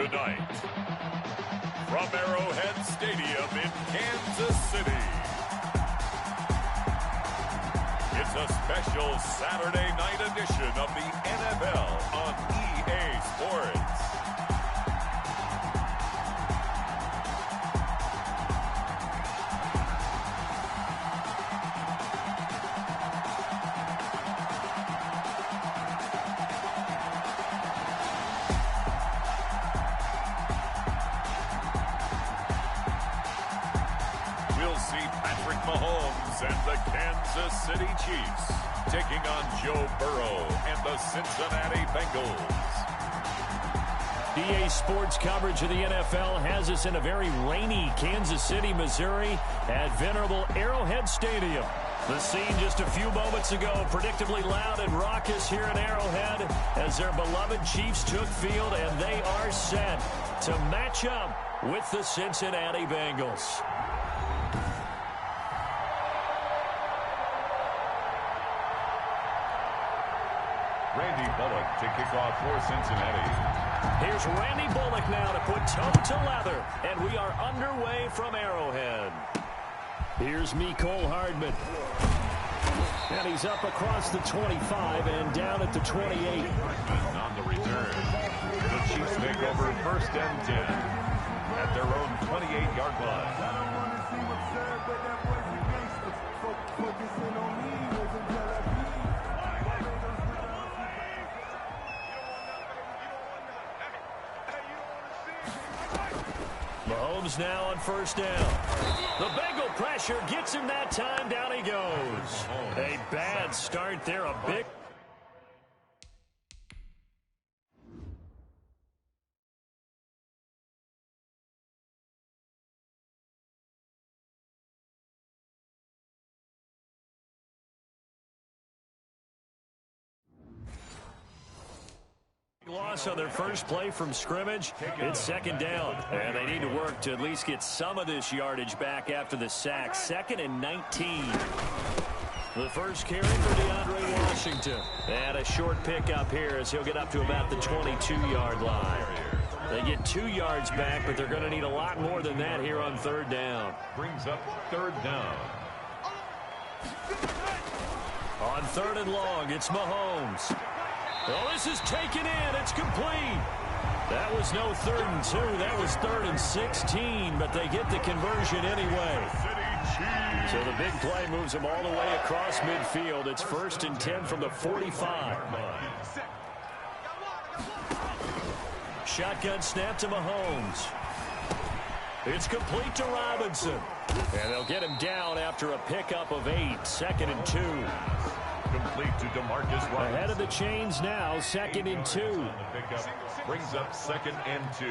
Tonight, from Arrowhead Stadium in Kansas City, it's a special Saturday night edition of the NFL on EA Sports. Mahomes and the Kansas City Chiefs taking on Joe Burrow and the Cincinnati Bengals. EA Sports coverage of the NFL has us in a very rainy Kansas City, Missouri at venerable Arrowhead Stadium. The scene just a few moments ago, predictably loud and raucous here in Arrowhead as their beloved Chiefs took field, and they are set to match up with the Cincinnati Bengals. Randy Bullock to kick off for Cincinnati. Here's Randy Bullock now to put toe to leather, and we are underway from Arrowhead. Here's Mecole Hardman. And he's up across the 25 and down at the 28. On the return, the Chiefs take over 1st and 10 at their own 28-yard line. Mahomes now on 1st down. The Bengal pressure gets him that time. Down he goes. A bad start there. A big... loss on their first play from scrimmage. It's 2nd down, and they need to work to at least get some of this yardage back after the sack. 2nd and 19. The first carry for DeAndre Washington. And a short pickup here as he'll get up to about the 22-yard line. They get 2 yards back, but they're going to need a lot more than that here on 3rd down. Brings up 3rd down. On 3rd and long, it's Mahomes. Well, this is taken in. It's complete. That was no 3rd and 2. That was 3rd and 16, but they get the conversion anyway. So the big play moves them all the way across midfield. It's 1st and 10 from the 45. Shotgun snap to Mahomes. It's complete to Robinson. And they'll get him down after a pickup of 8. 2nd and 2. Complete to DeMarcus Rice. Ahead of the chains now, 2nd and 2. Brings up 2nd and 2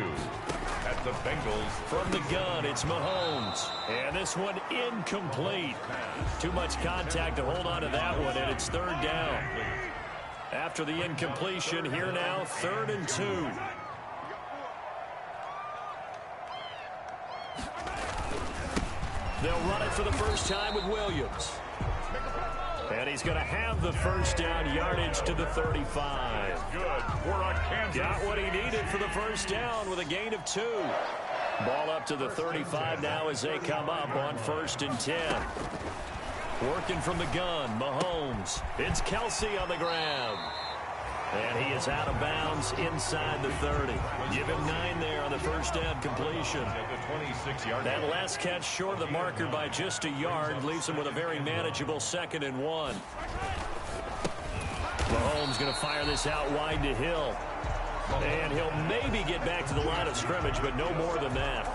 at the Bengals. From the gun, it's Mahomes. And this one incomplete. Too much contact to hold on to that one, and it's 3rd down. After the incompletion, here now, 3rd and 2. They'll run it for the first time with Williams. And he's going to have the 1st down, yardage to the 35. Good for a Kansas. Got what he needed for the 1st down with a gain of 2. Ball up to the 35 now as they come up on 1st and 10. Working from the gun, Mahomes. It's Kelsey on the grab. And he is out of bounds inside the 30. Give him 9 there on the 1st down completion. That last catch short of the marker by just a yard leaves him with a very manageable 2nd and 1. Mahomes going to fire this out wide to Hill. And he'll maybe get back to the line of scrimmage, but no more than that.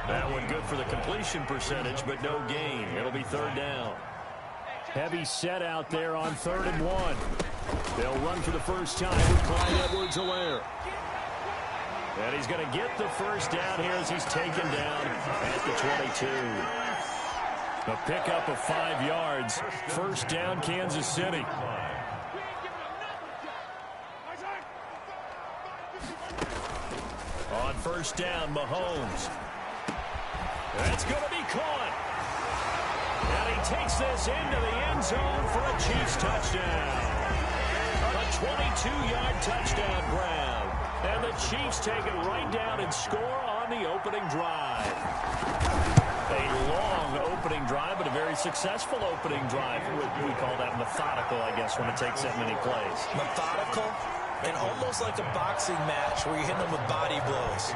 That one good for the completion percentage, but no gain. It'll be 3rd down. Heavy set out there on 3rd and 1. They'll run for the first time with Clyde Edwards-Helaire. And he's going to get the 1st down here as he's taken down at the 22. A pickup of 5 yards. 1st down, Kansas City. On 1st down, Mahomes. That's going to be caught. And he takes this into the end zone for a Chiefs touchdown. A 22-yard touchdown grab. And the Chiefs take it right down and score on the opening drive. A long opening drive, but a very successful opening drive. We call that methodical, I guess, when it takes that many plays. Methodical and almost like a boxing match where you're hitting them with body blows.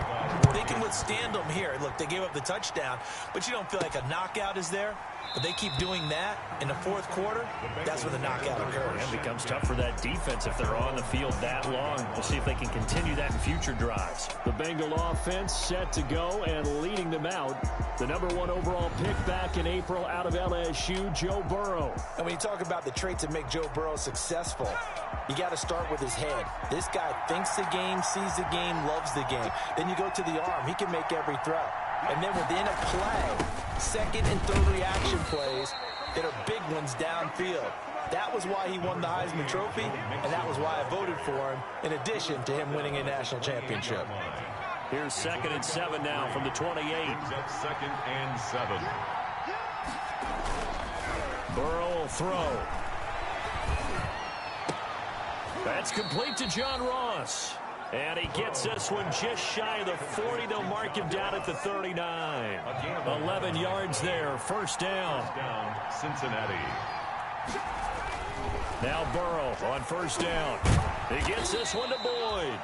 They can withstand them here. Look, they gave up the touchdown, but you don't feel like a knockout is there. But they keep doing that in the fourth quarter. That's when the knockout occurs. It becomes tough for that defense if they're on the field that long. We'll see if they can continue that in future drives. The Bengal offense set to go and leading them out. The #1 overall pick back in April out of LSU, Joe Burrow. And when you talk about the traits that make Joe Burrow successful, you got to start with his head. This guy thinks the game, sees the game, loves the game. Then you go to the arm. He can make every throw. And then within a play, second and third reaction plays that are big ones downfield. That was why he won the Heisman Trophy, and that was why I voted for him, in addition to him winning a national championship. Here's 2nd and 7 now from the 28. 2nd and 7. Burrow will throw. That's complete to John Ross. And he gets this one just shy of the 40. They'll mark him down at the 39. 11 yards there. First down. Cincinnati. Now Burrow on first down. He gets this one to Boyd.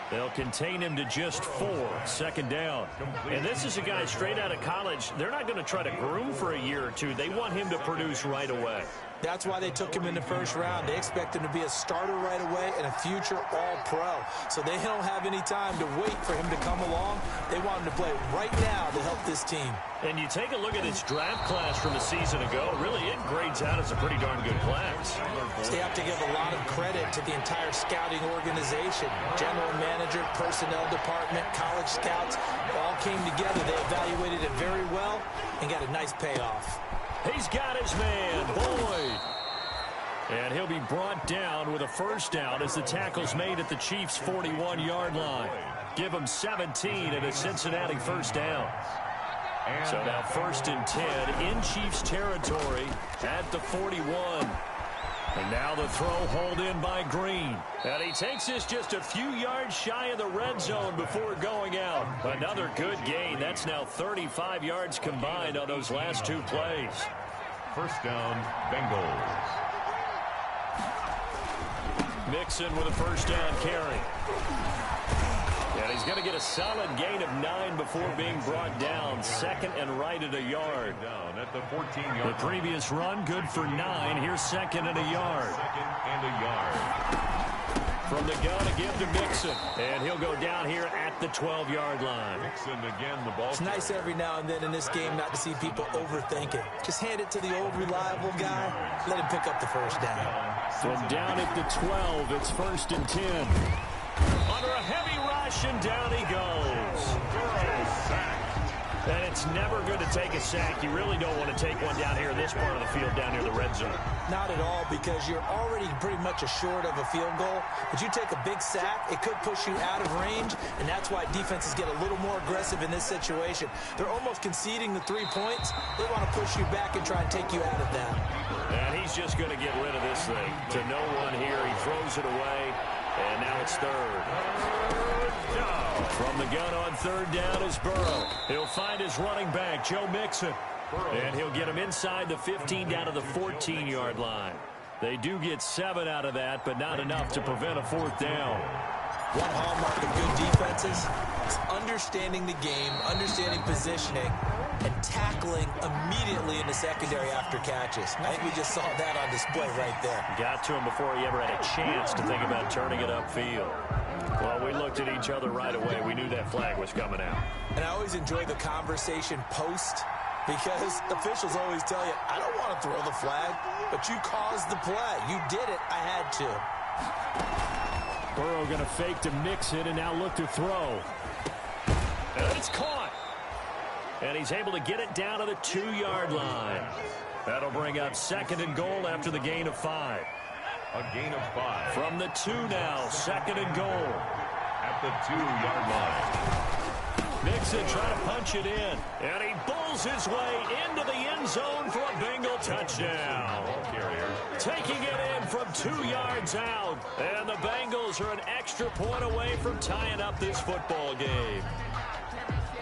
They'll contain him to just 4. 2nd down. And this is a guy straight out of college. They're not going to try to groom for a year or two. They want him to produce right away. That's why they took him in the first round. They expect him to be a starter right away and a future All-Pro. So they don't have any time to wait for him to come along. They want him to play right now to help this team. And you take a look at his draft class from a season ago. Really, it grades out as a pretty darn good class. So you have to give a lot of credit to the entire scouting organization. General manager, personnel department, college scouts all came together. They evaluated it very well and got a nice payoff. He's got his man, Boyd. And he'll be brought down with a first down as the tackle's made at the Chiefs' 41-yard line. Give him 17 and a Cincinnati first down. So now 1st and 10 in Chiefs territory at the 41. And now the throw hauled in by Green. And he takes this just a few yards shy of the red zone before going out. Another good gain. That's now 35 yards combined on those last 2 plays. First down, Bengals. Mixon with a first down carry. And he's going to get a solid gain of 9 before being brought down. 2nd and right at a yard. Down at the 14-yard. The previous run good for 9. Here's 2nd and a yard. 2nd and a yard. From the gun to give to Mixon. And he'll go down here at the 12-yard line. Mixon again, the ball. It's nice every now and then in this game not to see people overthink it. Just hand it to the old reliable guy. Let him pick up the first down. From down at the 12, it's 1st and 10. Under a heavy rush, and down he goes. And it's never good to take a sack. You really don't want to take one down here in this part of the field, down near the red zone. Not at all, because you're already pretty much assured of a field goal. But you take a big sack, it could push you out of range, and that's why defenses get a little more aggressive in this situation. They're almost conceding the 3 points. They want to push you back and try and take you out of that. And he's just going to get rid of this thing. To no one here. He throws it away. And now it's 3rd. From the gun on 3rd down is Burrow. He'll find his running back, Joe Mixon. And he'll get him inside the 15 down to the 14-yard line. They do get 7 out of that, but not enough to prevent a 4th down. One hallmark of good defenses is understanding the game, understanding positioning, and tackling immediately in the secondary after catches. I think we just saw that on display right there. Got to him before he ever had a chance to think about turning it upfield. Well, we looked at each other right away. We knew that flag was coming out. And I always enjoy the conversation post, because officials always tell you, I don't want to throw the flag, but you caused the play. You did it. I had to. Burrow going to fake to mix it and now look to throw. And it's caught. And he's able to get it down to the 2-yard line. That'll bring up 2nd and goal after the gain of 5. A gain of 5. From the 2 now, 2nd and goal. At the 2-yard line. Mixon trying to punch it in. And he bulls his way into the end zone for a Bengal touchdown. Taking it in from 2 yards out. And the Bengals are an extra point away from tying up this football game.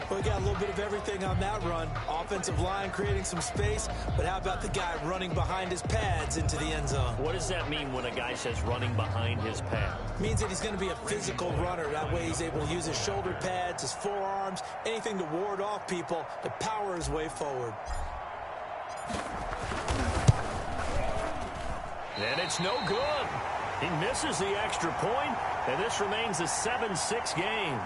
We got a little bit of everything on that run. Offensive line creating some space, but how about the guy running behind his pads into the end zone? What does that mean when a guy says running behind his pad? Means that he's going to be a physical runner. That way he's able to use his shoulder pads, his forearms, anything to ward off people to power his way forward. And it's no good. He misses the extra point, and this remains a 7-6 game.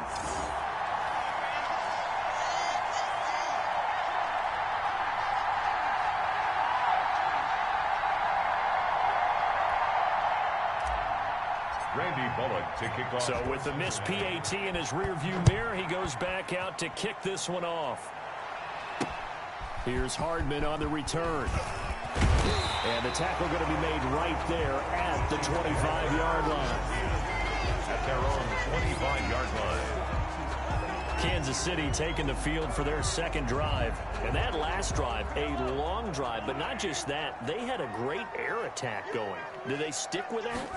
To kick off. So with the missed PAT in his rearview mirror, he goes back out to kick this one off. Here's Hardman on the return. And the tackle going to be made right there at the 25-yard line. At their own 25-yard line. Kansas City taking the field for their second drive. And that last drive, a long drive, but not just that. They had a great air attack going. Do they stick with that?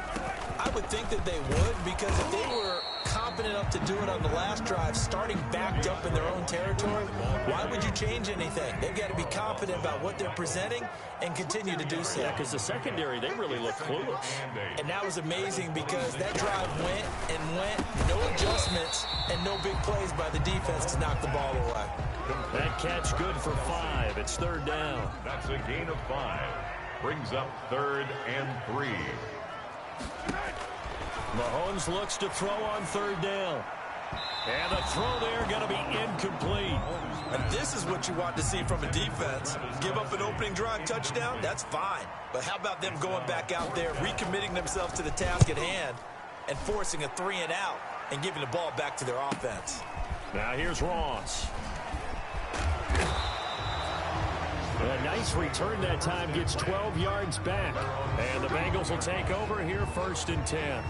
I would think that they would, because if they were confident enough to do it on the last drive, starting backed up in their own territory, why would you change anything? They've got to be confident about what they're presenting and continue to do so. Yeah, because the secondary, they really look clueless. And that was amazing because that drive went and went, no adjustments and no big plays by the defense to knock the ball away. That catch good for 5. It's third down. That's a gain of 5. Brings up 3rd and 3. Mahomes looks to throw on third down. And the throw there going to be incomplete. And this is what you want to see from a defense. Give up an opening drive touchdown, that's fine. But how about them going back out there, recommitting themselves to the task at hand, and forcing a 3-and-out and giving the ball back to their offense. Now here's Ross. A nice return that time, gets 12 yards back. And the Bengals will take over here 1st and 10.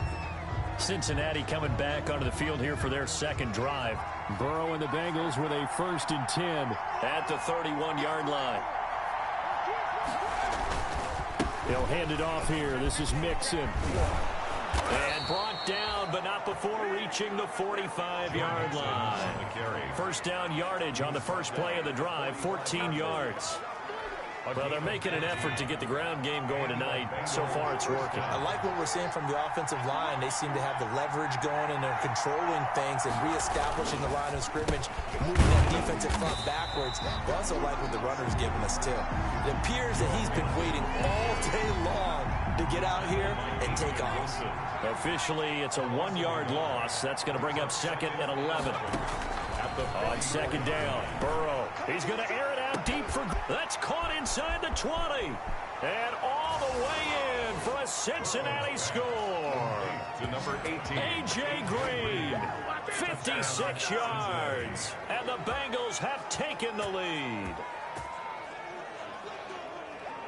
Cincinnati coming back onto the field here for their second drive. Burrow and the Bengals with a 1st and 10 at the 31-yard line. They'll hand it off here. This is Mixon. And brought down, but not before reaching the 45-yard line. First down yardage on the first play of the drive, 14 yards. Well, they're making an effort to get the ground game going tonight. So far, it's working. I like what we're seeing from the offensive line. They seem to have the leverage going, and they're controlling things and reestablishing the line of scrimmage, moving that defensive front backwards. We also like what the runner's giving us, too. It appears that he's been waiting all day long to get out here and take off. Officially, it's a 1-yard loss. That's going to bring up 2nd and 11. On second down, Burrow. He's going to air it out deep for... That's caught inside the 20. And all the way in for a Cincinnati score. To number 18. A.J. Green, 56 yards. And the Bengals have taken the lead.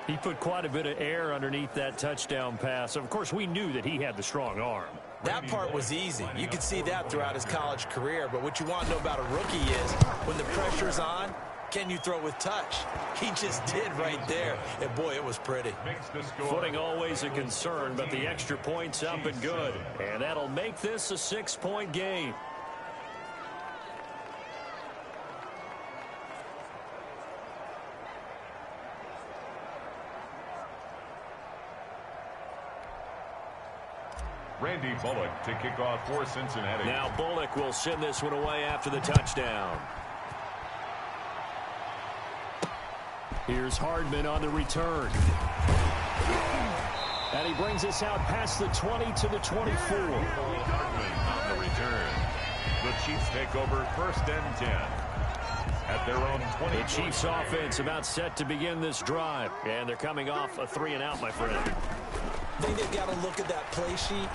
He put quite a bit of air underneath that touchdown pass. Of course, we knew that he had the strong arm. That part was easy. You could see that throughout his college career. But what you want to know about a rookie is when the pressure's on, can you throw with touch? He just did right there. And, boy, it was pretty. Footing always a concern, but the extra point's up and good. And that'll make this a 6-point game. Randy Bullock to kick off for Cincinnati. Now Bullock will send this one away after the touchdown. Here's Hardman on the return. And he brings us out past the 20 to the 24. Hardman on the return. The Chiefs take over 1st and 10. At their own 20. The Chiefs offense about set to begin this drive. And they're coming off a 3-and-out, my friend. I think they've got to look at that play sheet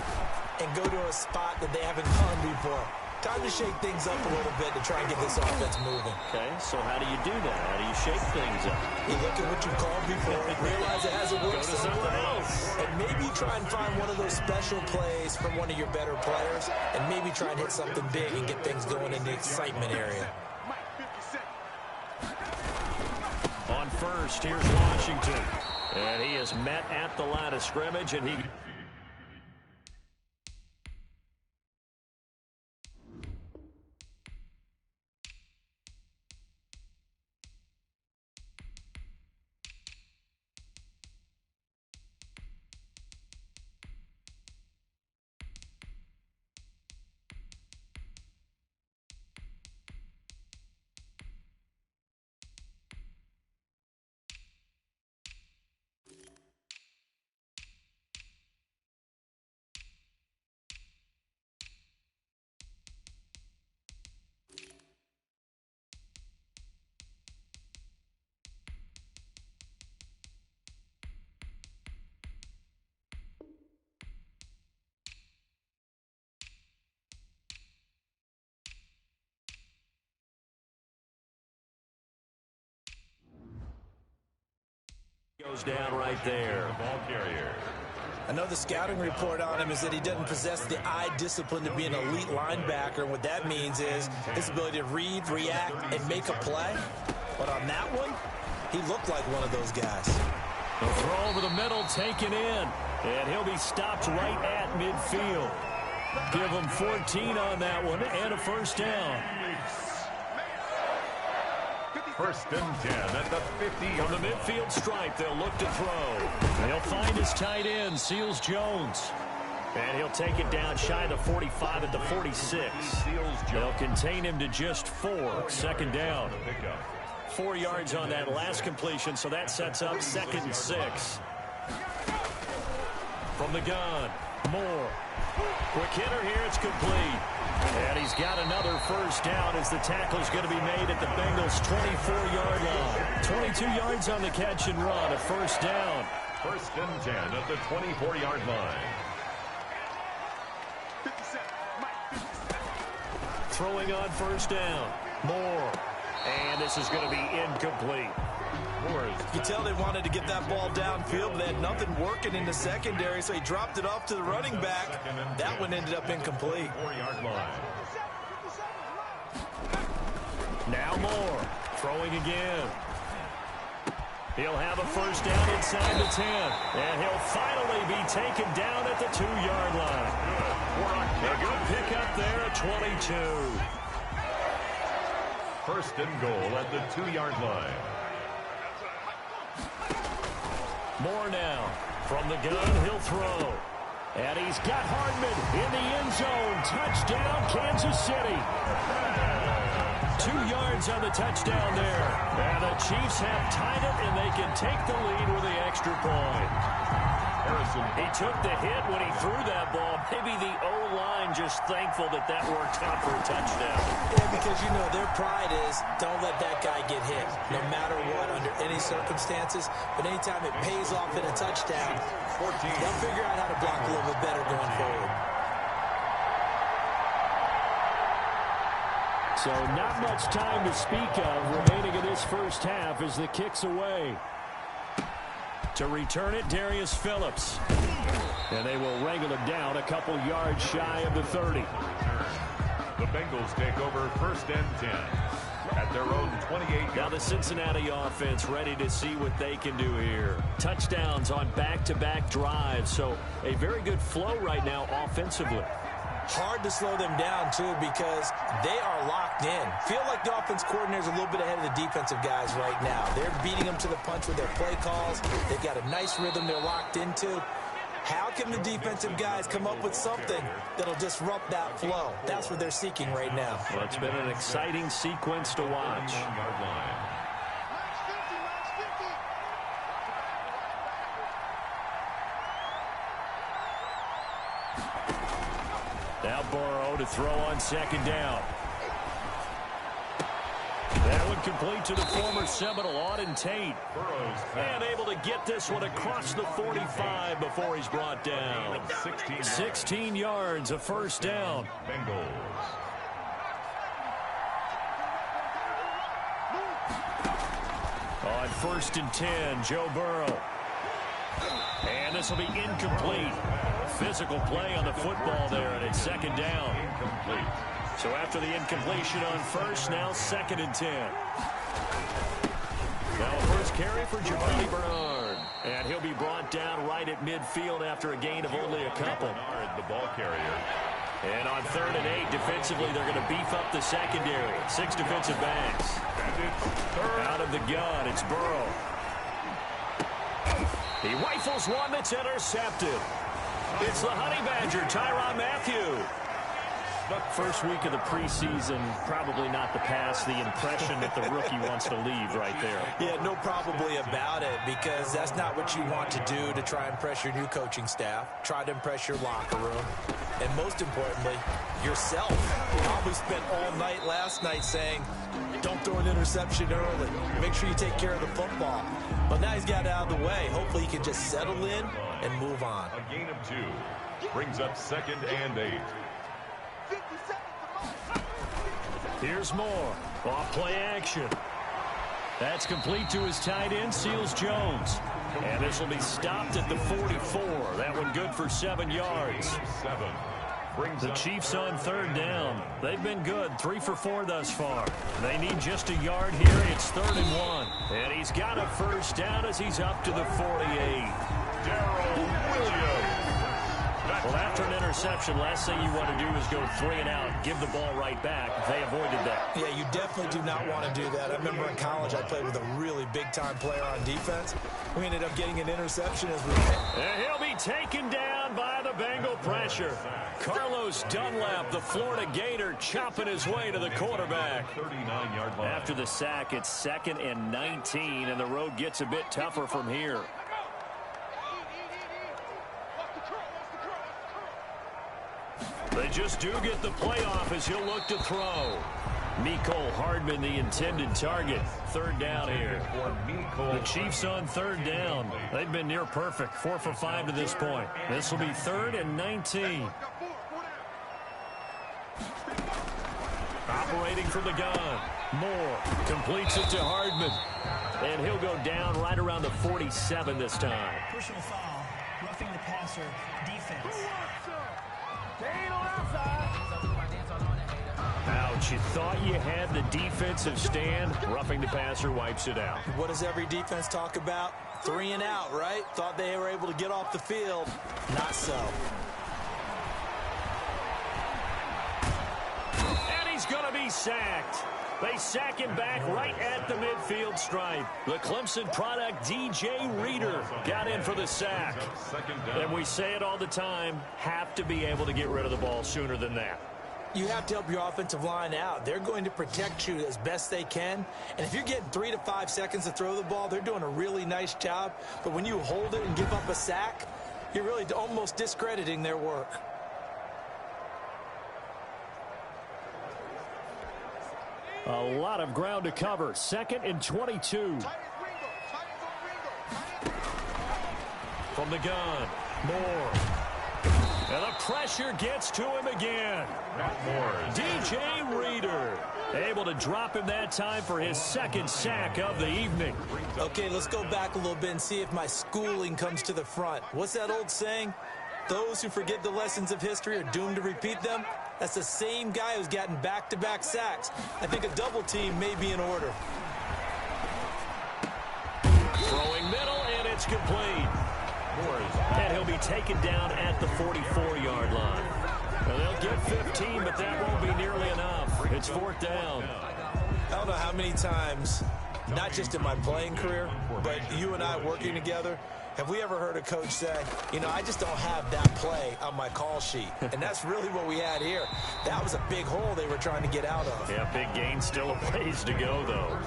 and go to a spot that they haven't gone before. Time to shake things up a little bit to try and get this offense moving. Okay, so how do you do that? How do you shake things up? You look at what you called before, realize it hasn't worked somewhere else, and maybe try and find one of those special plays from one of your better players, and maybe try and hit something big and get things going in the excitement area. On first, here's Washington. And he is met at the line of scrimmage, and he... goes down right there. The ball carrier. I know the scouting report on him is that he doesn't possess the eye discipline to be an elite linebacker. What that means is his ability to read, react, and make a play. But on that one, he looked like one of those guys. The throw over the middle taken in, and he'll be stopped right at midfield. Give him 14 on that one and a first down. First and 10 at the 50. On the midfield stripe, they'll look to throw. They'll find his tight end, Seals Jones. And he'll take it down shy of the 45 at the 46. They'll contain him to just 4. Second down. 4 yards on that last completion, so that sets up 2nd and 6. From the gun, Moore. Quick hitter here, it's complete. And he's got another first down as the tackle's going to be made at the Bengals' 24-yard line. 22 yards on the catch and run, a first down. First and 10 at the 24-yard line. Throwing on first down, Moore. And this is going to be incomplete. You can tell they wanted to get that ball downfield, but they had nothing working in the secondary, so he dropped it off to the running back. That one ended up incomplete. 4-yard line. Now Moore, throwing again. He'll have a first down inside the 10, and he'll finally be taken down at the 2-yard line. A good pickup there at 22. First and goal at the 2-yard line. More now. From the gun, he'll throw. And he's got Hardman in the end zone. Touchdown, Kansas City. 2 yards on the touchdown there. And the Chiefs have tied it, and they can take the lead with the extra point. He took the hit when he threw that ball. Maybe the O-line just thankful that that worked out for a touchdown. Yeah, because, you know, their pride is don't let that guy get hit, no matter what, under any circumstances. But anytime it pays off in a touchdown, they'll figure out how to block a little bit better going forward. So not much time to speak of remaining in this first half as the kick's away. To return it, Darius Phillips. And they will wrangle him down a couple yards shy of the 30. The Bengals take over first and 10 at their own 28. Now the Cincinnati offense ready to see what they can do here. Touchdowns on back-to-back drives, so a very good flow right now offensively. Hard to slow them down, too, because they are locked in. Feel like the offense coordinator is a little bit ahead of the defensive guys right now. They're beating them to the punch with their play calls. They've got a nice rhythm they're locked into. How can the defensive guys come up with something that'll disrupt that flow? That's what they're seeking right now. Well, it's been an exciting sequence to watch. Now Burrow to throw on second down. That one complete to the former Seminole, Auden Tate. And able to get this one across the 45 before he's brought down. 16 yards, a first down. Bengals. On 1st and 10, Joe Burrow. And this will be incomplete. Physical play on the football there, and it's 2nd down. Incomplete. So after the incompletion on 1st, now 2nd and 10. Now first carry for Jacoby Bernard. And he'll be brought down right at midfield after a gain of only a couple. Bernard, the ball carrier. And on 3rd and 8, defensively, they're going to beef up the secondary. 6 defensive backs. And it's 3rd. Out of the gun, it's Burrow. He rifles one that's intercepted. It's the Honey Badger, Tyrann Mathieu. First week of the preseason, probably not the pass, the impression that the rookie wants to leave right there. Yeah, no probably about it, because that's not what you want to do to try and impress your new coaching staff. Try to impress your locker room. And most importantly, yourself. You probably spent all night last night saying, don't throw an interception early. Make sure you take care of the football. But now he's got it out of the way. Hopefully he can just settle in and move on. A gain of 2. Brings up 2nd and 8. Here's Moore. Off play action. That's complete to his tight end, Seals Jones. And this will be stopped at the 44. That one good for 7 yards. 7. Brings The up Chiefs on 3rd down. They've been good, 3 for 4 thus far. They need just a yard here. It's 3rd and 1. And he's got a 1st down as he's up to the 48. Darrell Williams. Well, after an interception, last thing you want to do is go 3 and out, give the ball right back. They avoided that. Yeah, you definitely do not want to do that. I remember in college I played with a really big-time player on defense. We ended up getting an interception as we went. And he'll be taken down by the Bengal pressure. Carlos Dunlap, the Florida Gator, chopping his way to the quarterback. 39-yard line. After the sack, it's 2nd and 19, and the road gets a bit tougher from here. They just do get the playoff as he'll look to throw. Mecole Hardman, the intended target. 3rd down here. The Chiefs on 3rd down. They've been near perfect. 4 for 5 to this point. This will be 3rd and 19. Operating from the gun. Moore completes it to Hardman. And he'll go down right around the 47 this time. Personal foul, roughing the passer, defense. Ouch, you thought you had the defensive stand. Roughing the passer wipes it out. What does every defense talk about? 3 and out, right? Thought they were able to get off the field. Not so. And he's going to be sacked. They sack him back right at the midfield stripe. The Clemson product, DJ Reader, got in for the sack. And we say it all the time, have to be able to get rid of the ball sooner than that. You have to help your offensive line out. They're going to protect you as best they can. And if you're getting 3 to 5 seconds to throw the ball, they're doing a really nice job. But when you hold it and give up a sack, you're really almost discrediting their work. A lot of ground to cover. 2nd and 22. From the gun, Moore. And the pressure gets to him again. DJ Reader able to drop him that time for his 2nd sack of the evening. Okay, let's go back a little bit and see if my schooling comes to the front. What's that old saying? Those who forget the lessons of history are doomed to repeat them. That's the same guy who's gotten back-to-back sacks. I think a double team may be in order. Throwing middle, and it's complete. And he'll be taken down at the 44-yard line. Now they'll get 15, but that won't be nearly enough. It's 4th down. I don't know how many times, not just in my playing career, but you and I working together, have we ever heard a coach say, you know, I just don't have that play on my call sheet? And that's really what we had here. That was a big hole they were trying to get out of. Yeah, big gain, still a ways to go, though.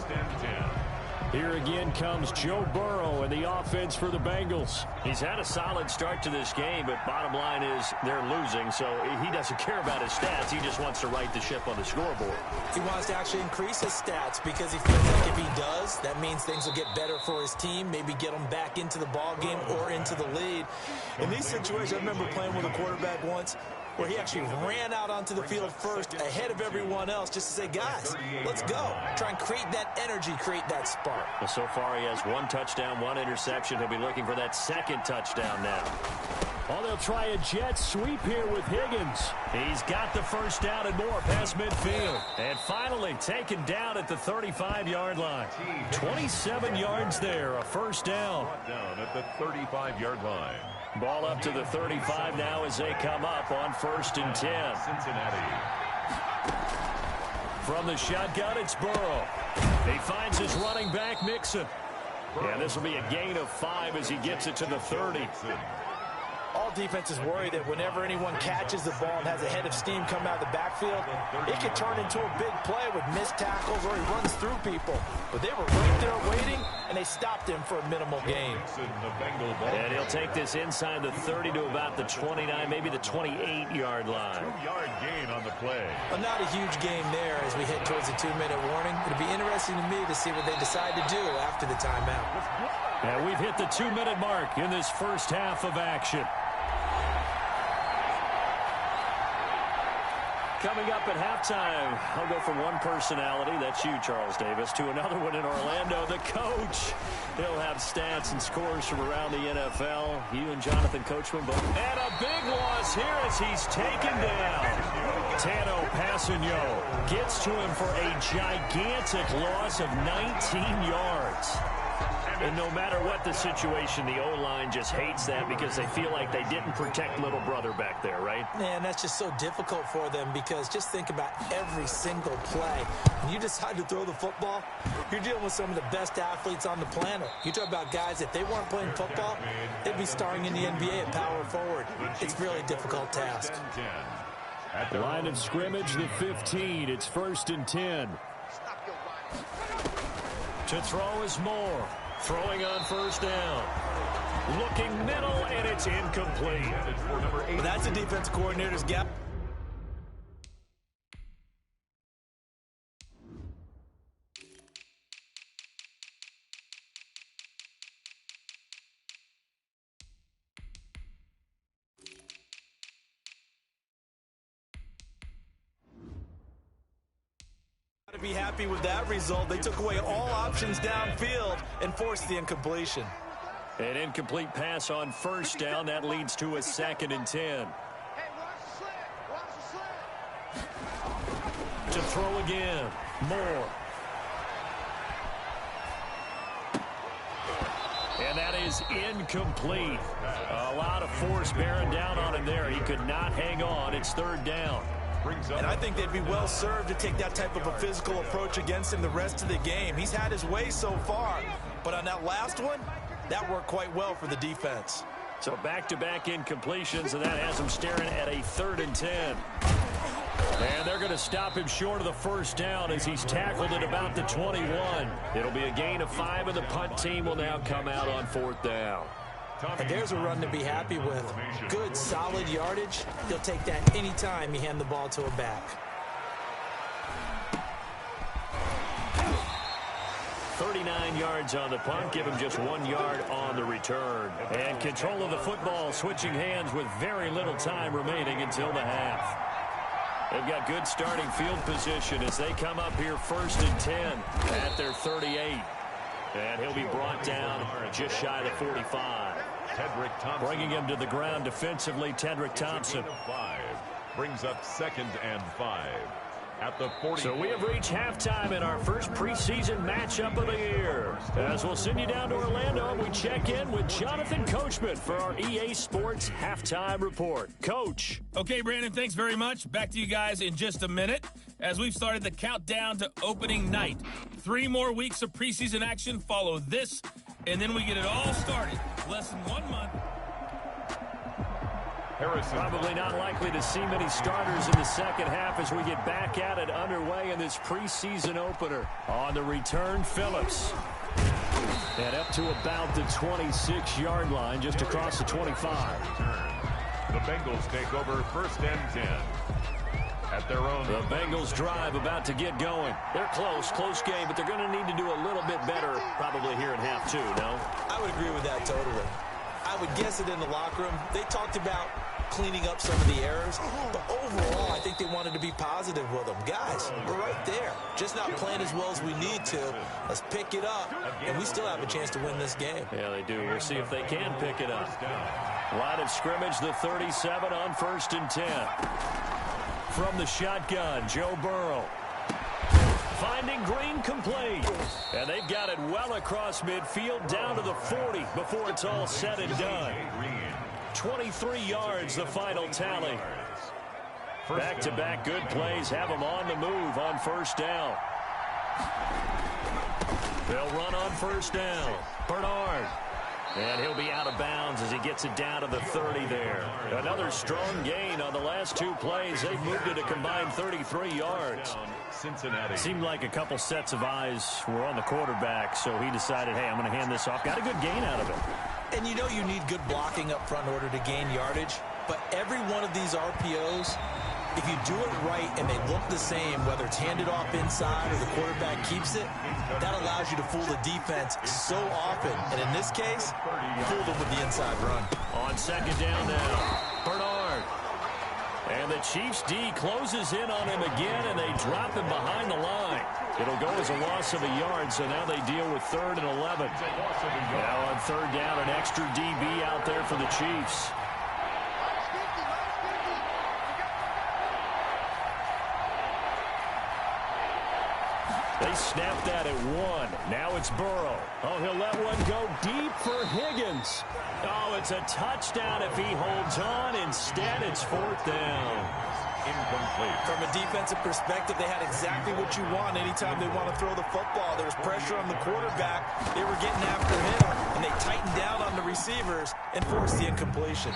Here again comes Joe Burrow and the offense for the Bengals. He's had a solid start to this game, but bottom line is they're losing, so he doesn't care about his stats. He just wants to right the ship on the scoreboard. He wants to actually increase his stats because he feels like if he does, that means things will get better for his team, maybe get them back into the ball game or into the lead. In these situations, I remember playing with a quarterback once. where he actually ran out onto the field first ahead of everyone else just to say, guys, let's go. Try and create that energy, create that spark. Well, so far he has 1 touchdown, 1 interception. He'll be looking for that 2nd touchdown now. Oh, they'll try a jet sweep here with Higgins. He's got the first down and more past midfield. And finally taken down at the 35-yard line. 27 yards there, a first down. Down at the 35-yard line. Ball up to the 35 now as they come up on 1st and 10. Cincinnati. From the shotgun, it's Burrow. He finds his running back, Mixon. Yeah, this will be a gain of 5 as he gets it to the 30. All defenses worry that whenever anyone catches the ball and has a head of steam come out of the backfield, it could turn into a big play with missed tackles or he runs through people. But they were right there waiting, and they stopped him for a minimal gain. And he'll take this inside the 30 to about the 29, maybe the 28-yard line. 2-yard gain on the play. Well, not a huge game there as we head towards the 2-minute warning. It'll be interesting to me to see what they decide to do after the timeout. And we've hit the 2-minute mark in this first half of action. Coming up at halftime, I'll go from one personality, that's you, Charles Davis, to another one in Orlando, the coach. He'll have stats and scores from around the NFL. You and Jonathan Coachman both. And a big loss here as he's taken down. Tano Passigno gets to him for a gigantic loss of 19 yards. And no matter what the situation, the O-line just hates that because they feel like they didn't protect little brother back there, right? Man, that's just so difficult for them because just think about every single play. When you decide to throw the football, you're dealing with some of the best athletes on the planet. You talk about guys, if they weren't playing football, they'd be starring in the NBA at power forward. It's a really difficult task. At the line of scrimmage, the 15. It's 1st and 10. To throw is Moore. Throwing on 1st down. Looking middle, and it's incomplete. Well, that's a defense coordinator's gap. To be happy with that result. They took away all options downfield and forced the incompletion. An incomplete pass on 1st down. That leads to a 2nd and 10. To throw again. Moore. And that is incomplete. A lot of force bearing down on him there. He could not hang on. It's 3rd down. And I think they'd be well served to take that type of a physical approach against him the rest of the game. He's had his way so far, but on that last one, that worked quite well for the defense. So back-to-back incompletions, and that has him staring at a 3rd and 10. And they're going to stop him short of the 1st down as he's tackled at about the 21. It'll be a gain of 5, and the punt team will now come out on 4th down. And there's a run to be happy with. Good, solid yardage. He'll take that anytime you hand the ball to a back. 39 yards on the punt, give him just 1 yard on the return. And control of the football, switching hands with very little time remaining until the half. They've got good starting field position as they come up here 1st and 10 at their 38. And he'll be brought down just shy of the 45. Bringing him to the ground defensively, Tedrick Thompson. Brings up 2nd and 5 at the 40. So we have reached halftime in our first preseason matchup of the year. As we'll send you down to Orlando, and we check in with Jonathan Coachman for our EA Sports Halftime Report. Coach. Okay, Brandon, thanks very much. Back to you guys in just a minute as we've started the countdown to opening night. 3 more weeks of preseason action follow this, and then we get it all started. Less than 1 month. Harrison. Probably not likely to see many starters in the second half as we get back at it underway in this preseason opener. On the return, Phillips. And up to about the 26-yard line, just across the 25. The Bengals take over 1st and 10. At their own. The Bengals drive about to get going. They're close game, but they're going to need to do a little bit better probably here in half 2, no? I would agree with that totally. I would guess it in the locker room. They talked about cleaning up some of the errors. But overall, I think they wanted to be positive with them. Guys, we're right there. Just not playing as well as we need to. Let's pick it up, and we still have a chance to win this game. Yeah, they do. We'll see if they can pick it up. Line of scrimmage, the 37 on 1st and 10. From the shotgun, Joe Burrow. Finding Green complete. And they've got it well across midfield down to the 40 before it's all said and done. 23 yards, the final tally. Back-to-back good plays have them on the move on 1st down. They'll run on 1st down. Bernard. And he'll be out of bounds as he gets it down to the 30 there. Another strong gain on the last 2 plays. They've moved it a combined 33 yards. Cincinnati. Seemed like a couple sets of eyes were on the quarterback, so he decided, hey, I'm going to hand this off. Got a good gain out of it. And you know you need good blocking up front in order to gain yardage. But every one of these RPOs, if you do it right and they look the same, whether it's handed off inside or the quarterback keeps it, that allows you to fool the defense so often. And in this case, fool them with the inside run. On 2nd down now, Bernard. And the Chiefs D closes in on him again, and they drop him behind the line. It'll go as a loss of a yard, so now they deal with 3rd and 11. Now on 3rd down, an extra DB out there for the Chiefs. They snapped that at 1. Now it's Burrow. Oh, he'll let one go deep for Higgins. Oh, it's a touchdown if he holds on. Instead, it's 4th down. Incomplete. From a defensive perspective, they had exactly what you want anytime they want to throw the football. There was pressure on the quarterback. They were getting after him, and they tightened down on the receivers and forced the incompletion.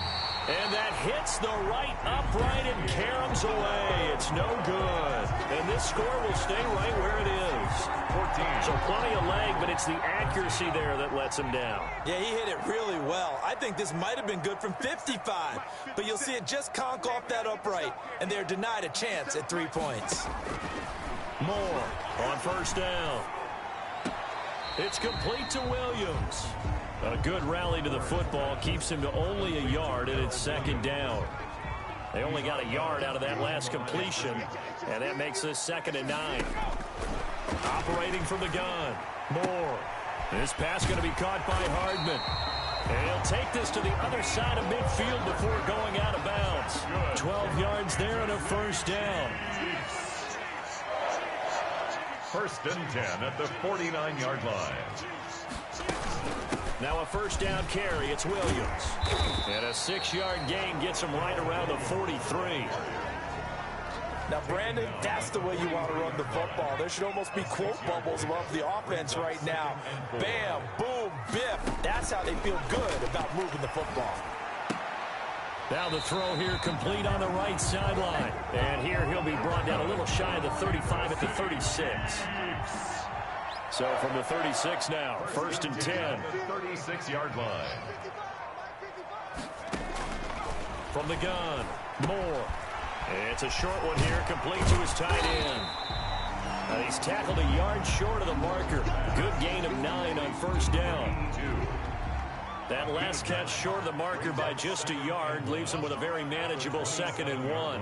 And that hits the right upright and caroms away. It's no good. And this score will stay right where it is. 14. So plenty of leg, but it's the accuracy there that lets him down. Yeah, he hit it really well. I think this might have been good from 55. But you'll see it just conk off that upright, and they're denied a chance at 3 points. Moore on 1st down. It's complete to Williams. A good rally to the football keeps him to only a yard, and it's 2nd down. They only got a yard out of that last completion, and that makes this 2nd and 9. Operating from the gun, Moore. This pass going to be caught by Hardman. And he'll take this to the other side of midfield before going out of bounds. 12 yards there and a 1st down. 1st and 10 at the 49-yard line. Now a 1st down carry. It's Williams. And a 6-yard gain gets him right around the 43. Now, Brandon, that's the way you want to run the football. There should almost be quote bubbles above the offense right now. Bam, boom, biff. That's how they feel good about moving the football. Now the throw here complete on the right sideline. And here he'll be brought down a little shy of the 35 at the 36. So from the 36 now, 1st and 10. 36-yard line. From the gun, Moore. It's a short one here, complete to his tight end. He's tackled a yard short of the marker. Good gain of 9 on 1st down. That last catch short of the marker by just a yard leaves him with a very manageable 2nd and 1.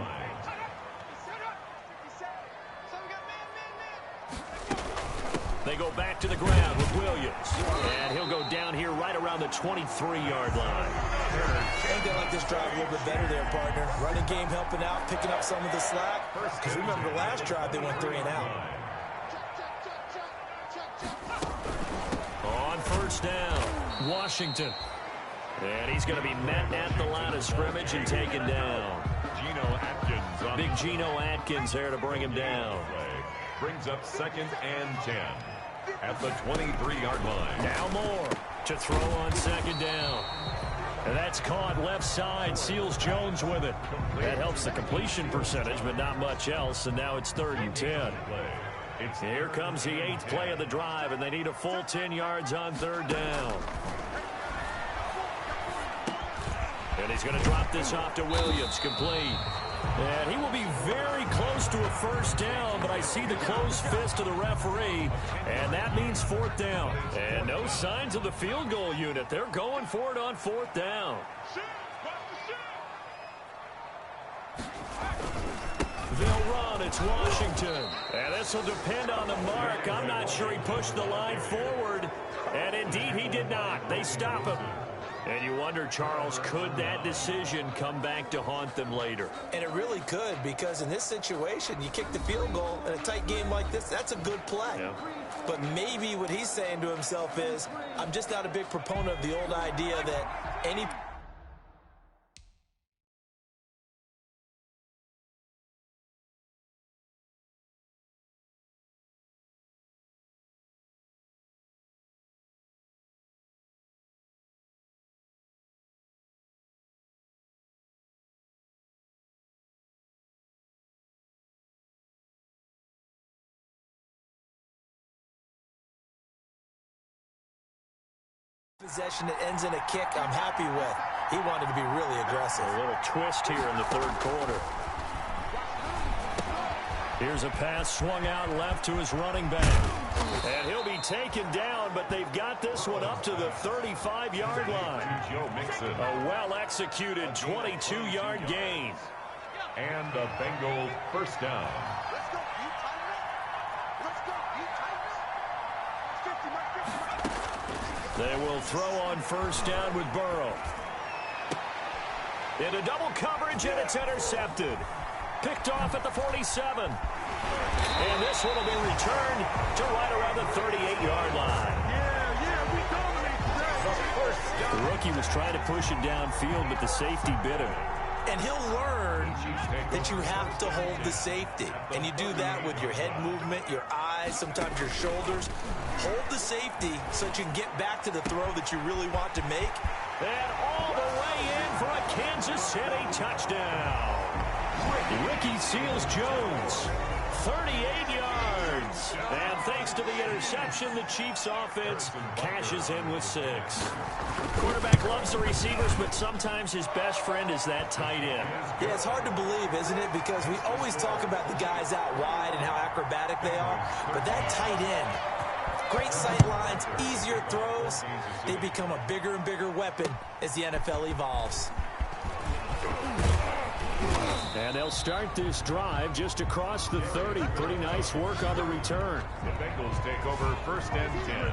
They go back to the ground with Williams. And he'll go down here right around the 23-yard line. I think they like this drive a little bit better there, partner. Running game helping out, picking up some of the slack. Because remember, the last drive, they went 3 and out. On 1st down, Washington. And he's going to be met at the line of scrimmage and taken down. Geno Atkins. Big Geno Atkins there to bring him down. Brings up 2nd and 10 at the 23-yard line. Now Moore to throw on 2nd down. And that's caught left side. Seals Jones with it. That helps the completion percentage, but not much else. And now it's 3rd and 10. Here comes the 8th play of the drive, and they need a full 10 yards on 3rd down. And he's going to drop this off to Williams, complete. And he will be very close to a 1st down, but I see the closed fist of the referee, and that means 4th down. And no signs of the field goal unit. They're going for it on 4th down. it's Washington. And this will depend on the mark. I'm not sure he pushed the line forward. And indeed, he did not. They stop him. And you wonder, Charles, could that decision come back to haunt them later? And it really could, because in this situation, you kick the field goal in a tight game like this, that's a good play. Yeah. But maybe what he's saying to himself is, I'm just not a big proponent of the old idea that any possession that ends in a kick I'm happy with. He wanted to be really aggressive. A little twist here in the third quarter. Here's a pass swung out left to his running back. And he'll be taken down, but they've got this one up to the 35-yard line. A well-executed 22-yard gain. And a Bengals first down. They will throw on first down with Burrow. Into double coverage, and it's intercepted. Picked off at the 47. And this one will be returned to right around the 38-yard line. The rookie was trying to push it downfield, but the safety bit him. And he'll learn that you have to hold the safety. And you do that with your head movement, your eyes, sometimes your shoulders. Hold the safety so that you can get back to the throw that you really want to make. And all the way in for a Kansas City touchdown. Ricky seals Jones. 38 yards. And thanks to the interception, the Chiefs offense cashes in with 6. Quarterback loves the receivers, but sometimes his best friend is that tight end. Yeah, it's hard to believe, isn't it? Because we always talk about the guys out wide and how acrobatic they are. But that tight end, great sight lines, easier throws, they become a bigger and bigger weapon as the NFL evolves. And they'll start this drive just across the 30. Pretty nice work on the return. The Bengals take over first and 10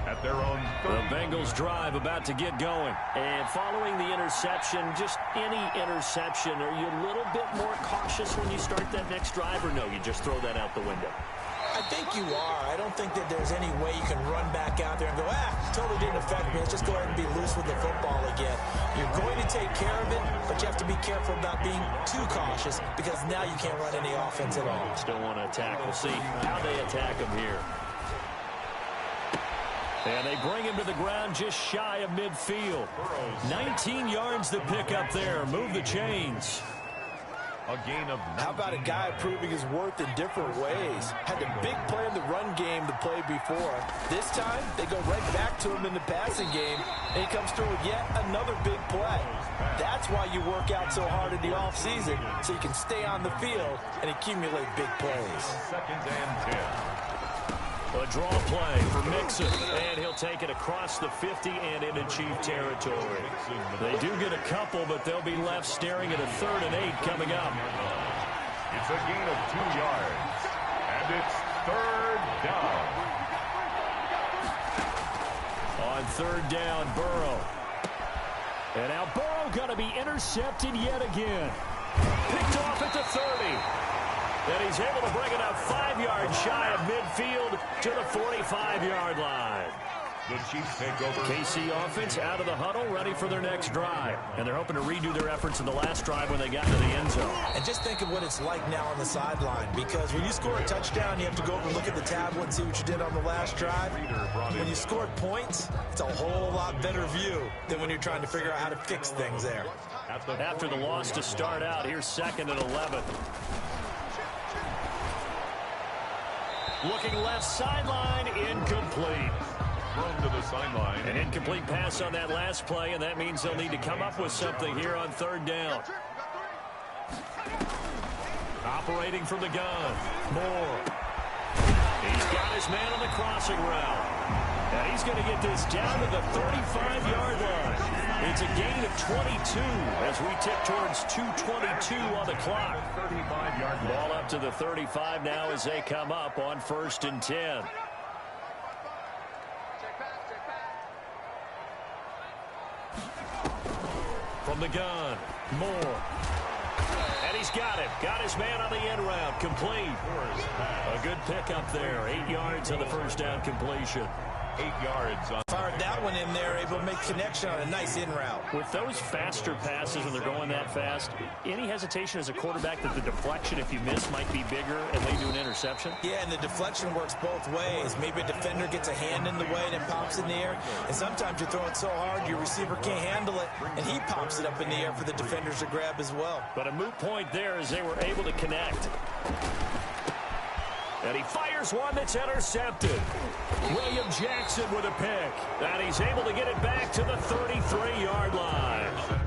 at their own 30. The Bengals drive about to get going. And following the interception, just any interception, are you a little bit more cautious when you start that next drive, or no, you just throw that out the window? I think you are. I don't think that there's any way you can run back out there and go, totally didn't affect me. Let's just go ahead and be loose with the football again. You're going to take care of it, but you have to be careful about being too cautious because now you can't run any offense at all. Still want to attack. We'll see how they attack him here. And they bring him to the ground just shy of midfield. 19 yards to pick up there. Move the chains. A gain of 9. How about a guy proving his worth in different ways? Had the big play in the run game to play before. This time, they go right back to him in the passing game, and he comes through with yet another big play. That's why you work out so hard in the offseason, so you can stay on the field and accumulate big plays. Second and 10. A draw play for Mixon, and he'll take it across the 50 and into Chief territory. They do get a couple, but they'll be left staring at a 3rd and 8 coming up. It's a gain of 2 yards, and it's 3rd down. On 3rd down, Burrow. And now Burrow going to be intercepted yet again. Picked off at the 30. And he's able to bring it up 5 yards shy of midfield to the 45-yard line. The Chiefs take over. KC offense out of the huddle, ready for their next drive. And they're hoping to redo their efforts in the last drive when they got into the end zone. And just think of what it's like now on the sideline, because when you score a touchdown, you have to go over and look at the tablet and see what you did on the last drive. When you scored points, it's a whole lot better view than when you're trying to figure out how to fix things there. After the loss to start out, here's 2nd and 11. Looking left sideline, incomplete. Thrown to the sideline. An incomplete pass on that last play, and that means they'll need to come up with something here on 3rd down. Operating from the gun. Moore. He's got his man on the crossing route. And he's going to get this down to the 35-yard line. It's a gain of 22 as we tip towards 2:22 on the clock. 35-yard line. Ball up to the 35 now as they come up on 1st and 10. From the gun, Moore. And he's got it. Got his man on the end route. Complete. A good pickup there. 8 yards on the first down completion. 8 yards on. Fired that one in there, able to make connection on a nice in route. With those faster passes when they're going that fast, any hesitation as a quarterback that the deflection, if you miss, might be bigger and lead to an interception? Yeah, and the deflection works both ways. Maybe a defender gets a hand in the way and it pops in the air. And sometimes you throw it so hard your receiver can't handle it, and he pops it up in the air for the defenders to grab as well. But a moot point there as they were able to connect. And he fires one that's intercepted. William Jackson with a pick. And he's able to get it back to the 33-yard line.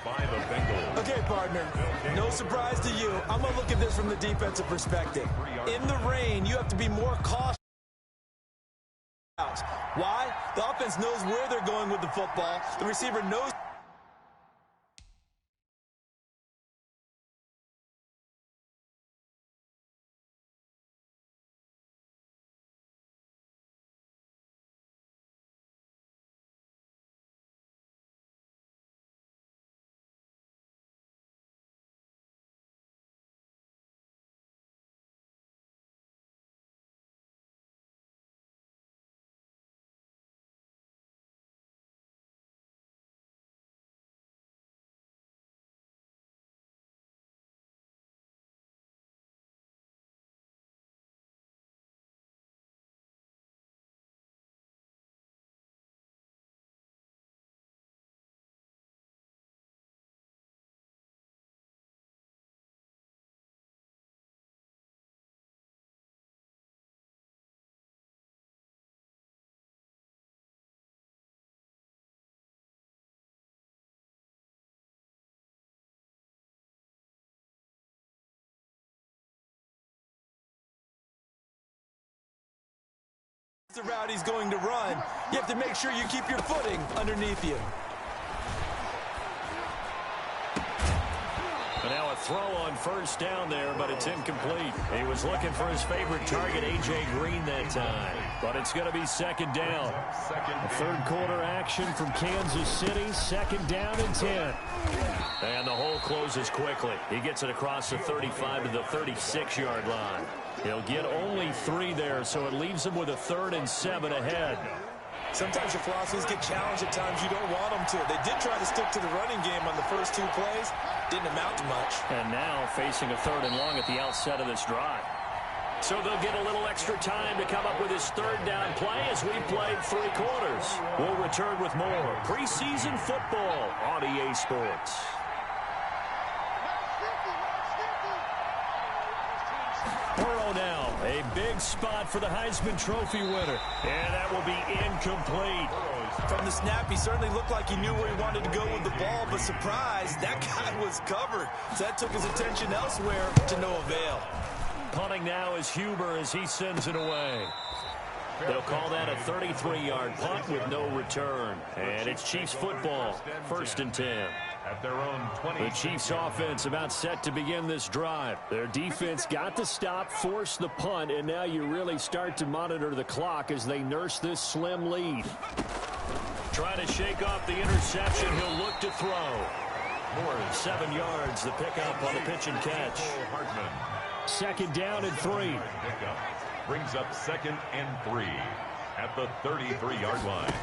By the Bengals. Okay, partner, no surprise to you. I'm going to look at this from the defensive perspective. In the rain, you have to be more cautious. Why? The offense knows where they're going with the football. The receiver knows. The route he's going to run, you have to make sure you keep your footing underneath you. And now a throw on first down there, but it's incomplete. He was looking for his favorite target, A.J. Green, that time. But it's going to be second down. A third quarter action from Kansas City, second down and 10. And the hole closes quickly. He gets it across the 35 to the 36-yard line. He'll get only 3 there, so it leaves him with a 3rd and 7 ahead. Sometimes your philosophies get challenged at times you don't want them to. They did try to stick to the running game on the first 2 plays. Didn't amount to much. And now facing a 3rd and long at the outset of this drive. So they'll get a little extra time to come up with his 3rd down play as we played 3 quarters. We'll return with more preseason football on EA Sports. Burrow now, a big spot for the Heisman Trophy winner. And that will be incomplete. From the snap, he certainly looked like he knew where he wanted to go with the ball, but surprise, that guy was covered. So that took his attention elsewhere to no avail. Punting now is Huber as he sends it away. They'll call that a 33-yard punt with no return. And it's Chiefs football, 1st and 10. At their own 20. The Chiefs offense about set to begin this drive. Their defense got the stop, forced the punt, and now you really start to monitor the clock as they nurse this slim lead. Trying to shake off the interception. He'll look to throw. More than 7 yards, the pickup on the pitch and catch. Hartman. Second down and 3. Pickup brings up 2nd and 3 at the 33-yard line.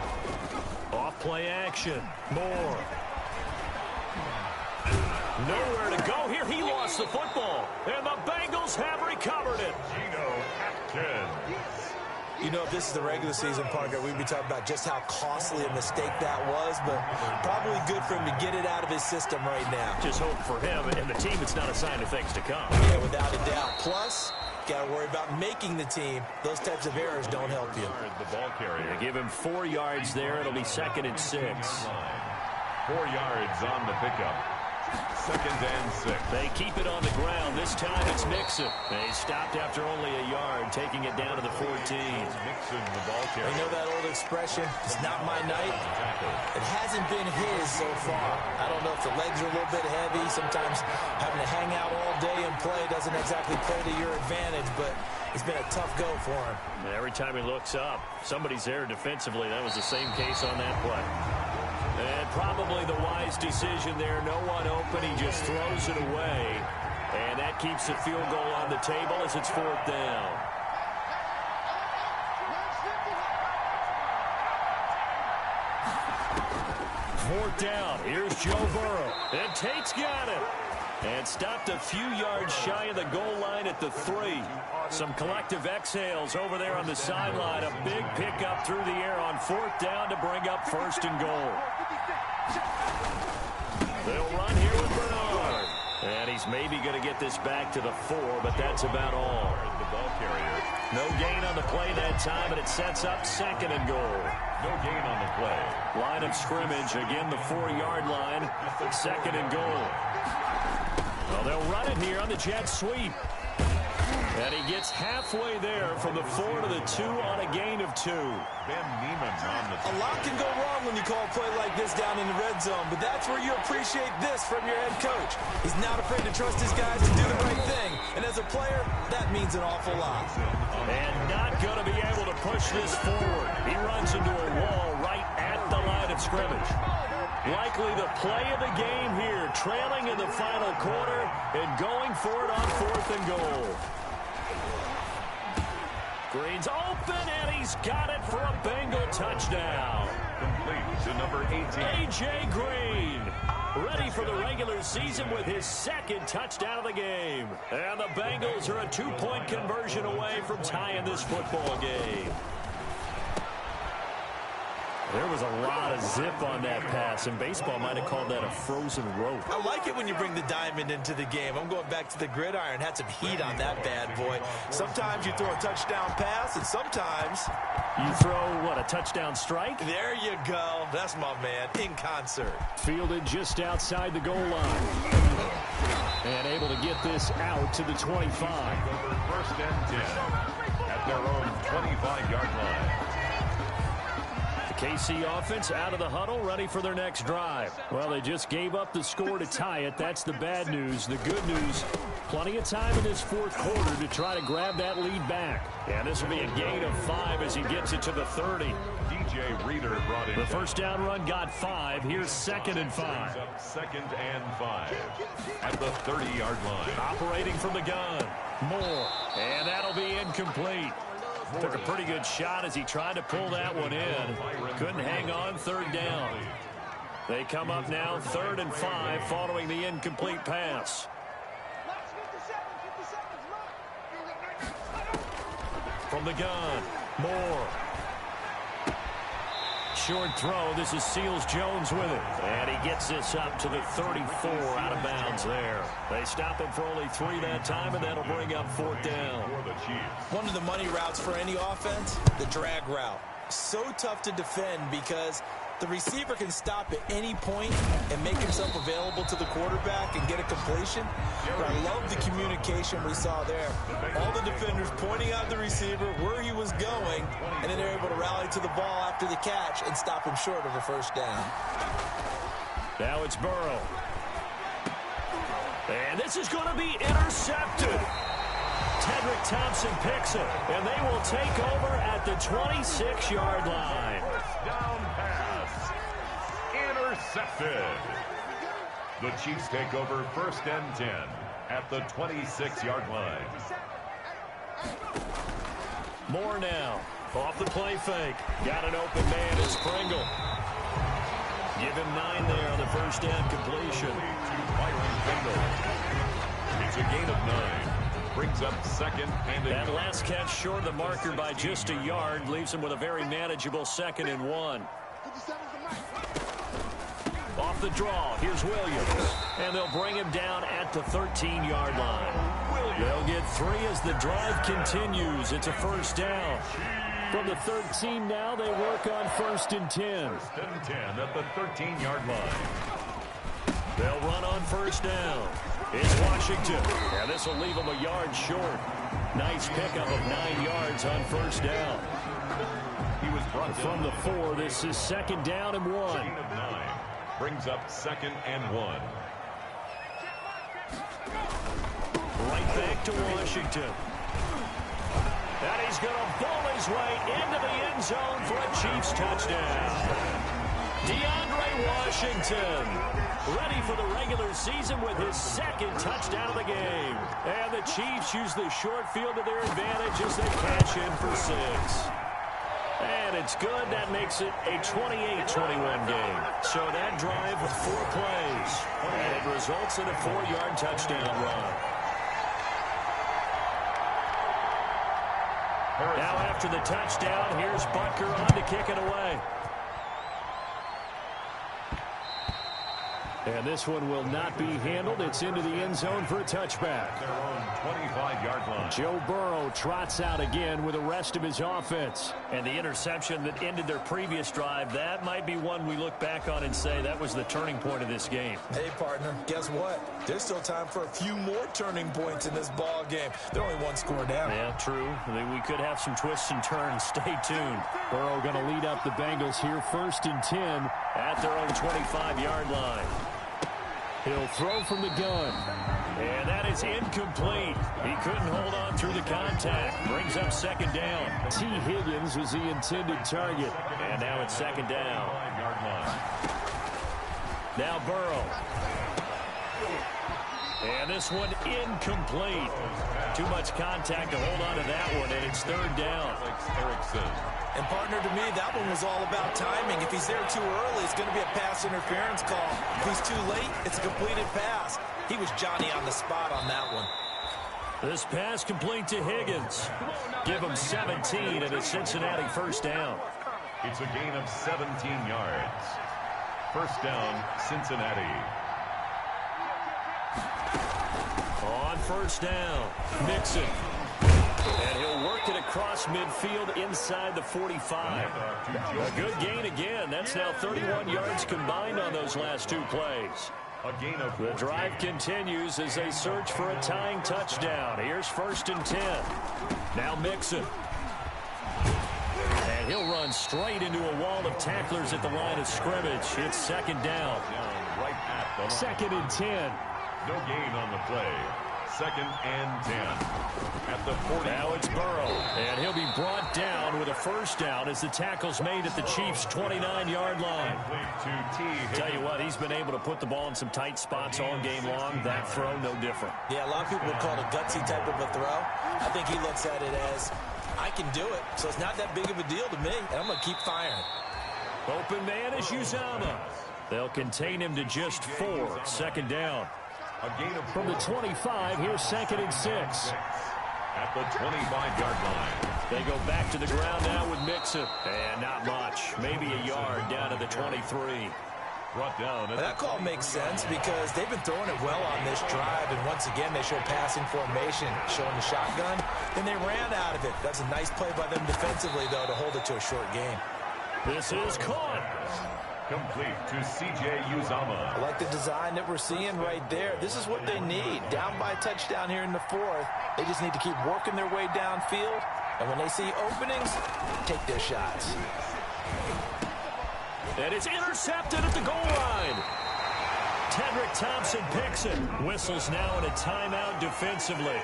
Off play action. Moore. Nowhere to go here. He lost the football. And the Bengals have recovered it. You know, if this is the regular season, Parker, we'd be talking about just how costly a mistake that was, but probably good for him to get it out of his system right now. Just hope for him and the team it's not a sign of things to come. Yeah, without a doubt. Plus, got to worry about making the team. Those types of errors don't help you. The ball carrier. They give him 4 yards there. It'll be 2nd and 6. 4 yards on the pickup. 2nd and 6. They keep it on the ground. This time it's Mixon. They stopped after only a yard, taking it down to the 14. Mixon, the ball carrier. You know that old expression, it's not my night? It hasn't been his so far. I don't know if the legs are a little bit heavy. Sometimes having to hang out all day and play doesn't exactly play to your advantage, but it's been a tough go for him. And every time he looks up, somebody's there defensively. That was the same case on that play. And probably the wise decision there. No one open. He just throws it away. And that keeps the field goal on the table as it's 4th down. Fourth down. Here's Joe Burrow. And Tate's got it. And stopped a few yards shy of the goal line at the 3. Some collective exhales over there on the sideline. A big pickup through the air on 4th down to bring up 1st and goal. They'll run here with Bernard. And he's maybe going to get this back to the 4, but that's about all. The ball carrier. No gain on the play that time, and it sets up 2nd and goal. No gain on the play. Line of scrimmage, again the 4-yard line. 2nd and goal. Well, they'll run it here on the jet sweep. And he gets halfway there from the 4 to the 2 on a gain of 2. Ben Neiman on the... A lot can go wrong when you call a play like this down in the red zone, but that's where you appreciate this from your head coach. He's not afraid to trust his guys to do the right thing. And as a player, that means an awful lot. And not going to be able to push this forward. He runs into a wall right at the line of scrimmage. Likely the play of the game here, trailing in the final quarter and going for it on 4th and goal. Green's open, and he's got it for a Bengal touchdown. Complete to number 18. A.J. Green, ready for the regular season with his 2nd touchdown of the game. And the Bengals are a 2-point conversion away from tying this football game. There was a lot of zip on that pass, and baseball might have called that a frozen rope. I like it when you bring the diamond into the game. I'm going back to the gridiron. Had some heat on that bad boy. Sometimes you throw a touchdown pass, and sometimes... You throw, what, a touchdown strike? There you go. That's my man, in concert. Fielded just outside the goal line. And able to get this out to the 25. Over 1st and 10 at their own 25-yard line. KC offense out of the huddle, ready for their next drive. Well, they just gave up the score to tie it. That's the bad news. The good news, plenty of time in this 4th quarter to try to grab that lead back. And this will be a gain of 5 as he gets it to the 30. DJ Reader brought in. The first down run got 5. Here's 2nd and 5. 2nd and 5 at the 30-yard line. Operating from the gun. Moore. And that'll be incomplete. Took a pretty good shot as he tried to pull that one in. Couldn't hang on. 3rd down. They come up now 3rd and 5 following the incomplete pass. From the gun, Moore. Short throw. This is Seals-Jones with it. And he gets this up to the 34 out of bounds there. They stop him for only 3 that time, and that'll bring up 4th down. One of the money routes for any offense, the drag route. So tough to defend because the receiver can stop at any point and make himself available to the quarterback and get a completion. But I love the communication we saw there. All the defenders pointing out the receiver where he was going, and then they're able to rally to the ball after the catch and stop him short of a 1st down. Now it's Burrow. And this is going to be intercepted. Tedrick Thompson picks it, and they will take over at the 26-yard line. Down pass. Intercepted. The Chiefs take over 1st and 10 at the 26-yard line. Moore now. Off the play fake. Got an open man as Pringle. Give him 9 there on the first down completion. It's a gain of 9. Brings up second and a That last catch short of the marker by just a yard leaves him with a very manageable 2nd and 1. Off the draw, here's Williams. And they'll bring him down at the 13-yard line. They'll get 3 as the drive continues. It's a first down. From the 13 now, they work on 1st and 10. 1st and 10 at the 13-yard line. They'll run on 1st down. It's Washington. And this will leave him a yard short. Nice pickup of 9 yards on 1st down. He was brought from the 4. This is 2nd down and 1. Gain of 9. Brings up 2nd and 1. Right back to Washington. And he's going to ball his way into the end zone for a Chiefs touchdown. DeAndre Washington, ready for the regular season with his 2nd touchdown of the game. And the Chiefs use the short field to their advantage as they cash in for 6. And it's good. That makes it a 28-21 game. So that drive with 4 plays. And it results in a 4-yard touchdown run. Now after the touchdown, here's Butker on to kick it away. And this one will not be handled. It's into the end zone for a touchback. Their own 25-yard line. Joe Burrow trots out again with the rest of his offense. And the interception that ended their previous drive, that might be one we look back on and say that was the turning point of this game. Hey, partner, guess what? There's still time for a few more turning points in this ball game. They're only 1 score down. Yeah, true. We could have some twists and turns. Stay tuned. Burrow going to lead up the Bengals here 1st and 10 at their own 25-yard line. He'll throw from the gun. And that is incomplete. He couldn't hold on through the contact. Brings up 2nd down. T. Higgins was the intended target. And now it's 2nd down. Now Burrow. And this one incomplete. Too much contact to hold on to that one, and it's 3rd down. And, partner, to me, that one was all about timing. If he's there too early, it's going to be a pass interference call. If he's too late, it's a completed pass. He was Johnny on the spot on that one. This pass complete to Higgins. Give him 17 and a Cincinnati 1st down. It's a gain of 17 yards. 1st down, Cincinnati. On 1st down, Mixon. And he'll work it across midfield inside the 45. A good gain again. That's now 31 yards combined on those last 2 plays. A gain of the drive continues as they search for a tying touchdown. Here's 1st and 10. Now Mixon. And he'll run straight into a wall of tacklers at the line of scrimmage. It's 2nd down. Right at the line. 2nd and 10. No gain on the play. 2nd and 10. At the 40. Now it's Burrow. And he'll be brought down with a 1st down as the tackle's made at the Chiefs' 29-yard line. Tell you what, he's been able to put the ball in some tight spots all game long. That throw, no different. Yeah, a lot of people would call it a gutsy type of a throw. I think he looks at it as, I can do it, so it's not that big of a deal to me, and I'm going to keep firing. Open man is Uzomah. They'll contain him to just 4. 2nd down. A gain of from the 25, here's 2nd and 6. At the 25-yard line. They go back to the ground now with Mixon. And not much. Maybe a yard down to the 23. Brought down. That call makes sense because they've been throwing it well on this drive. And once again, they show passing formation, showing the shotgun. Then they ran out of it. That's a nice play by them defensively, though, to hold it to a short game. This is caught. Complete to C.J. Uzomah. I like the design that we're seeing right there. This is what they need. Down by a touchdown here in the 4th. They just need to keep working their way downfield. And when they see openings, take their shots. And it's intercepted at the goal line. Tedrick Thompson picks it. Whistles now in a timeout defensively.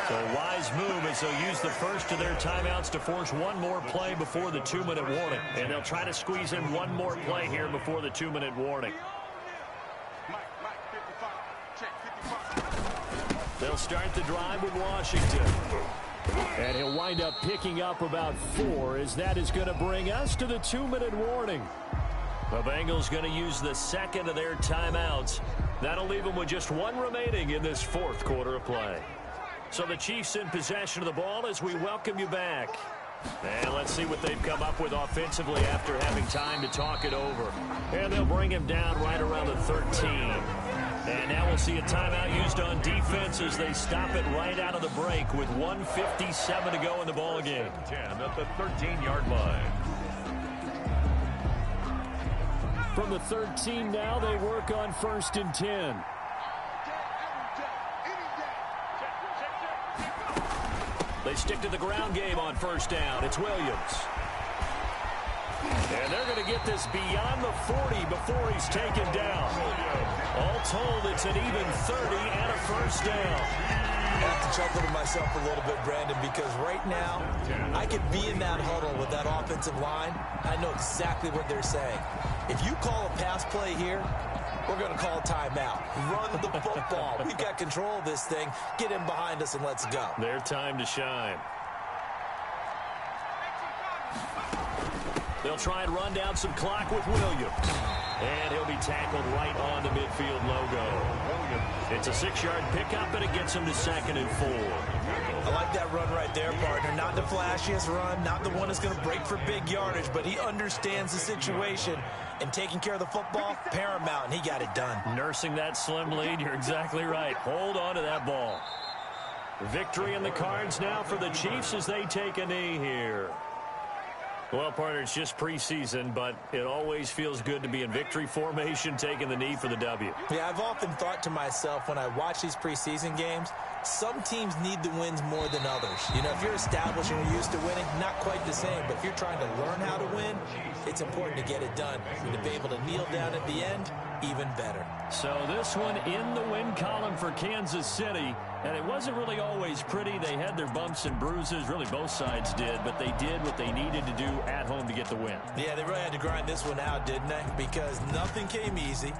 So a wise move as they'll use the first of their timeouts to force one more play before the 2-minute warning. And they'll try to squeeze in one more play here before the 2-minute warning. They'll start the drive with Washington. And he'll wind up picking up about 4 as that is going to bring us to the 2-minute warning. The Bengals going to use the second of their timeouts. That'll leave them with just one remaining in this fourth quarter of play. So the Chiefs in possession of the ball as we welcome you back. And let's see what they've come up with offensively after having time to talk it over. And they'll bring him down right around the 13. And now we'll see a timeout used on defense as they stop it right out of the break with 1:57 to go in the ball game. 10 at the 13-yard line. From the 13 now, they work on 1st and 10. They stick to the ground game on 1st down. It's Williams. And they're going to get this beyond the 40 before he's taken down. All told, it's an even 30 and a 1st down. I have to chuckle to myself a little bit, Brandon, because right now, I could be in that huddle with that offensive line. I know exactly what they're saying. If you call a pass play here, we're going to call a timeout. Run the football. We've got control of this thing. Get in behind us and let's go. Their time to shine. They'll try and run down some clock with Williams. And he'll be tackled right on the midfield logo. It's a 6-yard pickup, and it gets him to 2nd and 4. I like that run right there, partner. Not the flashiest run, not the one that's going to break for big yardage, but he understands the situation, and taking care of the football, paramount, and he got it done. Nursing that slim lead, you're exactly right. Hold on to that ball. Victory in the cards now for the Chiefs as they take a knee here. Well, partner, it's just preseason, but it always feels good to be in victory formation, taking the knee for the W. Yeah, I've often thought to myself when I watch these preseason games, some teams need the wins more than others. You know, if you're established and you're used to winning, not quite the same. But if you're trying to learn how to win, it's important to get it done. And to be able to kneel down at the end, even better. So this one in the win column for Kansas City. And it wasn't really always pretty. They had their bumps and bruises. Really, both sides did. But they did what they needed to do at home to get the win. Yeah, they really had to grind this one out, didn't they? Because nothing came easy.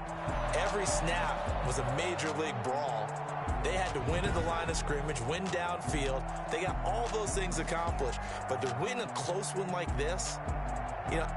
Every snap was a major league brawl. They had to win at the line of scrimmage, win downfield. They got all those things accomplished. But to win a close one like this, you know,